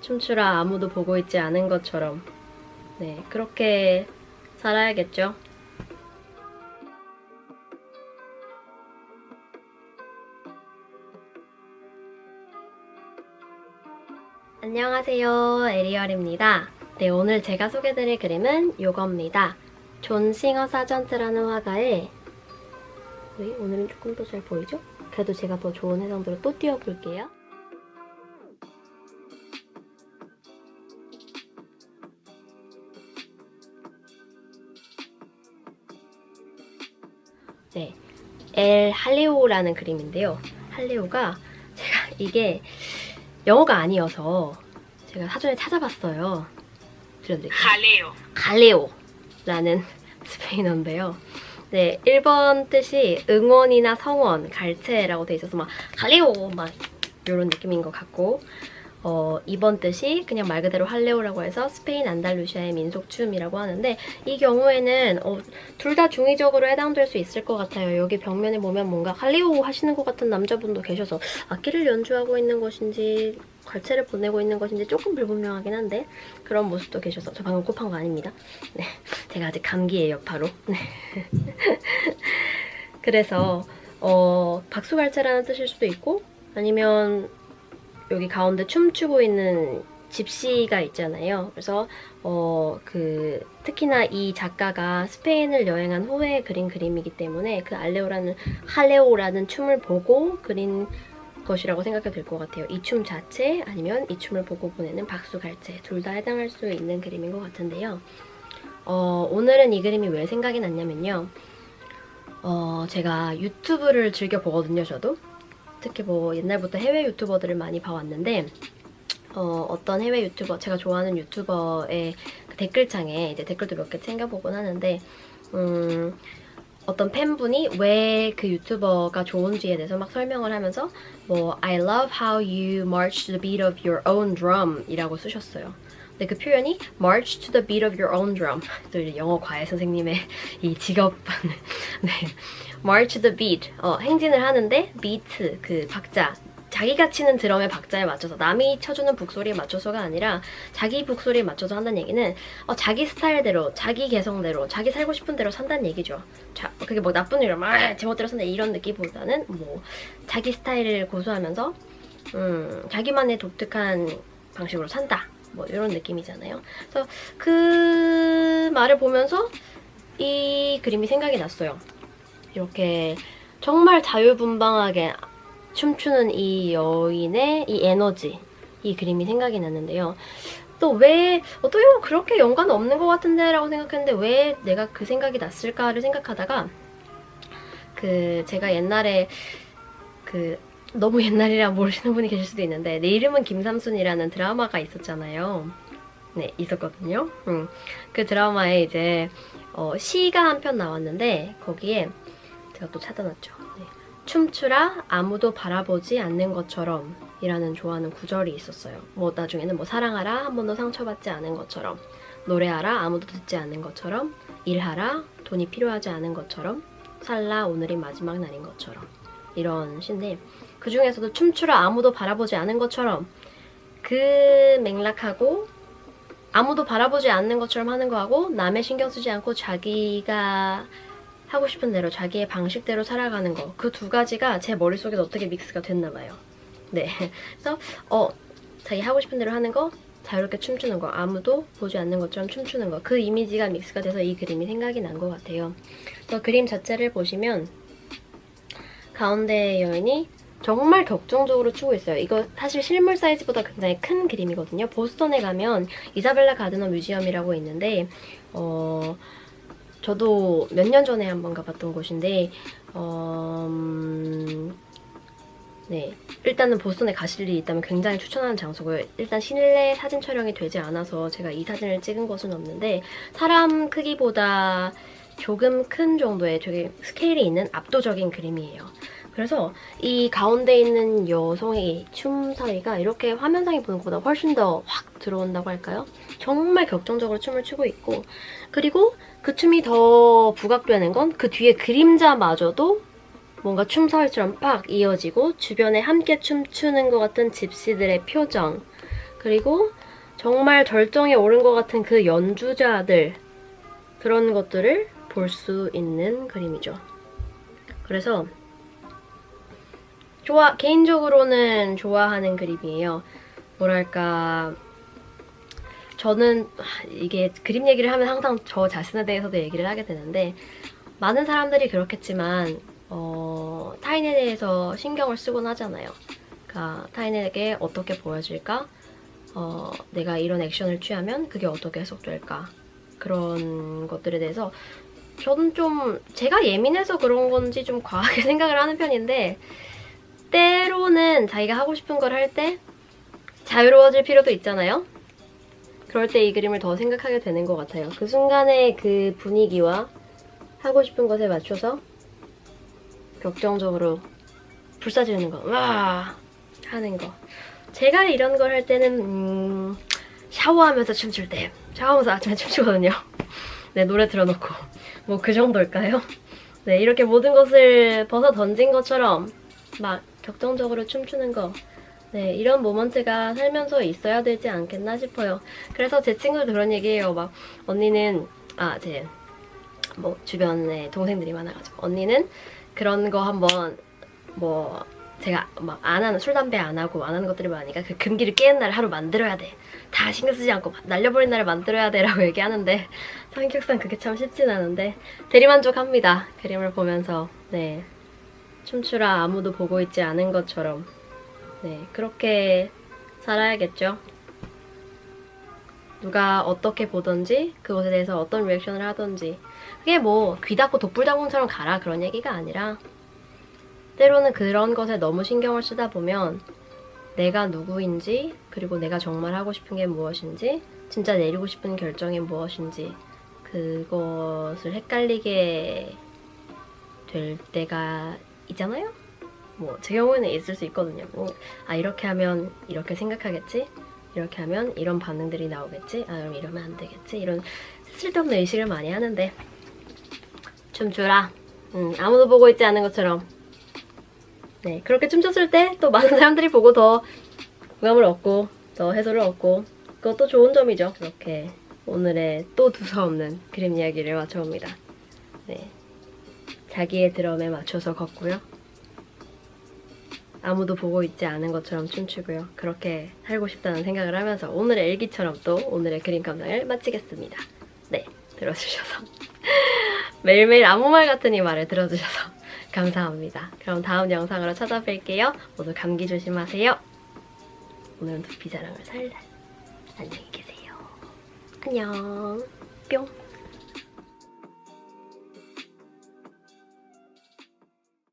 춤추라 아무도 보고 있지 않은 것처럼. 네, 그렇게 살아야겠죠. 안녕하세요, 에리얼입니다. 네, 오늘 제가 소개드릴 그림은 요겁니다. 존 싱어 사전트라는 화가의, 왜 오늘은 조금 더 잘 보이죠? 그래도 제가 더 좋은 해상도로 또 띄워볼게요. 네, 엘 할레오라는 그림인데요. 할레오가 제가 이게 영어가 아니어서 제가 사전에 찾아봤어요. 들려드릴게요. 갈레오라는 스페인어인데요. 네, 1번 뜻이 응원이나 성원, 갈채라고 돼 있어서 막 갈레오 막 이런 느낌인 것 같고, 2번 뜻이 그냥 말 그대로 할레오라고 해서 스페인 안달루시아의 민속춤이라고 하는데, 이 경우에는 둘 다 중의적으로 해당될 수 있을 것 같아요. 여기 벽면에 보면 뭔가 할레오 하시는 것 같은 남자분도 계셔서 악기를 연주하고 있는 것인지 갈채를 보내고 있는 것인지 조금 불분명하긴 한데 그런 모습도 계셔서, 저 방금 곱한 거 아닙니다. 네, 제가 아직 감기예요, 바로. 네. 그래서 박수갈채라는 뜻일 수도 있고, 아니면 여기 가운데 춤추고 있는 집시가 있잖아요. 그래서 특히나 이 작가가 스페인을 여행한 후에 그린 그림이기 때문에 그 할레오라는 춤을 보고 그린 것이라고 생각해도 될 것 같아요. 이 춤 자체 아니면 이 춤을 보고 보내는 박수갈채, 둘 다 해당할 수 있는 그림인 것 같은데요. 오늘은 이 그림이 왜 생각이 났냐면요. 제가 유튜브를 즐겨 보거든요, 저도. 특히 뭐 옛날부터 해외 유튜버들을 많이 봐왔는데, 어떤 해외 유튜버, 제가 좋아하는 유튜버의 그 댓글창에 이제 댓글도 몇 개 챙겨보곤 하는데, 어떤 팬분이 왜 그 유튜버가 좋은지에 대해서 막 설명을 하면서 뭐 I love how you march to the beat of your own drum 이라고 쓰셨어요. 근데 그 표현이 march to the beat of your own drum, 또 이제 영어 과외 선생님의 이 직업 네, march to the beat, 행진을 하는데 beat, 그 박자, 자기가 치는 드럼의 박자에 맞춰서, 남이 쳐주는 북소리에 맞춰서가 아니라 자기 북소리에 맞춰서 한다는 얘기는 자기 스타일대로, 자기 개성대로, 자기 살고 싶은 대로 산다는 얘기죠. 그게 뭐 나쁜 일이라 막 제멋대로 산다 이런 느낌보다는 뭐 자기 스타일을 고수하면서 자기만의 독특한 방식으로 산다, 뭐 이런 느낌이잖아요. 그래서 그 말을 보면서 이 그림이 생각이 났어요. 이렇게 정말 자유분방하게 춤추는 이 여인의 이 에너지, 이 그림이 생각이 났는데요. 또 왜, 또 이거 그렇게 연관 없는 것 같은데 라고 생각했는데 왜 내가 그 생각이 났을까를 생각하다가, 제가 옛날에 너무 옛날이라 모르시는 분이 계실 수도 있는데, 내 이름은 김삼순이라는 드라마가 있었잖아요. 네, 있었거든요. 그 드라마에 이제 시가 한 편 나왔는데, 거기에 제가 또 찾아놨죠. 네. 춤추라 아무도 바라보지 않는 것처럼 이라는 좋아하는 구절이 있었어요. 뭐 나중에는 뭐 사랑하라 한 번도 상처받지 않은 것처럼, 노래하라 아무도 듣지 않는 것처럼, 일하라 돈이 필요하지 않은 것처럼, 살라 오늘이 마지막 날인 것처럼, 이런 시인데, 그 중에서도 춤추라 아무도 바라보지 않은 것처럼, 그 맥락하고 아무도 바라보지 않는 것처럼 하는 거하고, 남의 신경 쓰지 않고 자기가 하고 싶은 대로 자기의 방식대로 살아가는 거, 그 두 가지가 제 머릿속에 어떻게 믹스가 됐나 봐요. 네, 그래서 자기 하고 싶은 대로 하는 거, 자유롭게 춤추는 거, 아무도 보지 않는 것처럼 춤추는 거, 그 이미지가 믹스가 돼서 이 그림이 생각이 난 것 같아요. 그래서 그림 자체를 보시면 가운데 여인이 정말 격정적으로 추고 있어요. 이거 사실 실물 사이즈보다 굉장히 큰 그림이거든요. 보스턴에 가면 이사벨라 가드너 뮤지엄이라고 있는데, 저도 몇 년 전에 한번 가봤던 곳인데, 네, 일단은 보스턴에 가실 일이 있다면 굉장히 추천하는 장소고요. 일단 실내 사진 촬영이 되지 않아서 제가 이 사진을 찍은 것은 없는데, 사람 크기보다 조금 큰 정도의 되게 스케일이 있는 압도적인 그림이에요. 그래서 이 가운데 있는 여성의 춤사위가 이렇게 화면상에 보는 것보다 훨씬 더 확 들어온다고 할까요? 정말 격정적으로 춤을 추고 있고, 그리고 그 춤이 더 부각되는 건 그 뒤에 그림자마저도 뭔가 춤사위처럼 팍 이어지고, 주변에 함께 춤추는 것 같은 집시들의 표정, 그리고 정말 절정에 오른 것 같은 그 연주자들, 그런 것들을 볼 수 있는 그림이죠. 그래서 개인적으로는 좋아하는 그림이에요. 뭐랄까, 저는 이게 그림 얘기를 하면 항상 저 자신에 대해서도 얘기를 하게 되는데, 많은 사람들이 그렇겠지만 타인에 대해서 신경을 쓰곤 하잖아요. 그러니까 타인에게 어떻게 보여질까? 내가 이런 액션을 취하면 그게 어떻게 해석될까? 그런 것들에 대해서 저는 좀 제가 예민해서 그런 건지 좀 과하게 생각을 하는 편인데, 때로는 자기가 하고 싶은 걸 할 때 자유로워질 필요도 있잖아요. 그럴 때 이 그림을 더 생각하게 되는 것 같아요. 그 순간의 그 분위기와 하고 싶은 것에 맞춰서 격정적으로 불사지르는 거, 와 하는 거. 제가 이런 걸 할 때는 샤워하면서 춤출 때, 샤워하면서 아침에 춤추거든요. 네, 노래 틀어놓고 뭐 그 정도일까요? 네, 이렇게 모든 것을 벗어 던진 것처럼 막 격정적으로 춤추는 거, 네, 이런 모먼트가 살면서 있어야 되지 않겠나 싶어요. 그래서 제 친구들 그런 얘기해요. 막 언니는 제 뭐 주변에 동생들이 많아가지고, 언니는 그런 거 한번 뭐 제가 막 안 하는, 술 담배 안 하고 안 하는 것들이 많으니까 그 금기를 깨는 날을 하루 만들어야 돼. 다 신경 쓰지 않고 날려버린 날을 만들어야 돼 라고 얘기하는데, 성격상 그게 참 쉽진 않은데 대리만족합니다. 그림을 보면서. 네, 춤추라 아무도 보고 있지 않은 것처럼. 네, 그렇게 살아야겠죠. 누가 어떻게 보던지, 그것에 대해서 어떤 리액션을 하던지, 그게 뭐 귀 닫고 독불장군처럼 가라 그런 얘기가 아니라, 때로는 그런 것에 너무 신경을 쓰다 보면 내가 누구인지, 그리고 내가 정말 하고 싶은 게 무엇인지, 진짜 내리고 싶은 결정이 무엇인지, 그것을 헷갈리게 될 때가 있잖아요? 뭐 제 경우에는 있을 수 있거든요. 이렇게 하면 이렇게 생각하겠지? 이렇게 하면 이런 반응들이 나오겠지? 그럼 이러면 안 되겠지? 이런 쓸데없는 의식을 많이 하는데, 춤추라. 아무도 보고 있지 않은 것처럼. 네, 그렇게 춤췄을 때 또 많은 사람들이 보고 더 공감을 얻고 더 해소를 얻고, 그것도 좋은 점이죠. 그렇게 오늘의 또 두서없는 그림 이야기를 마쳐봅니다. 네, 자기의 드럼에 맞춰서 걷고요. 아무도 보고 있지 않은 것처럼 춤추고요. 그렇게 살고 싶다는 생각을 하면서 오늘의 일기처럼 또 오늘의 그림 감상을 마치겠습니다. 네, 들어주셔서 매일매일 아무 말 같은 이 말을 들어주셔서 감사합니다. 그럼 다음 영상으로 찾아뵐게요. 모두 감기 조심하세요. 오늘은 두피 자랑을 살살. 안녕히 계세요. 안녕. 뿅.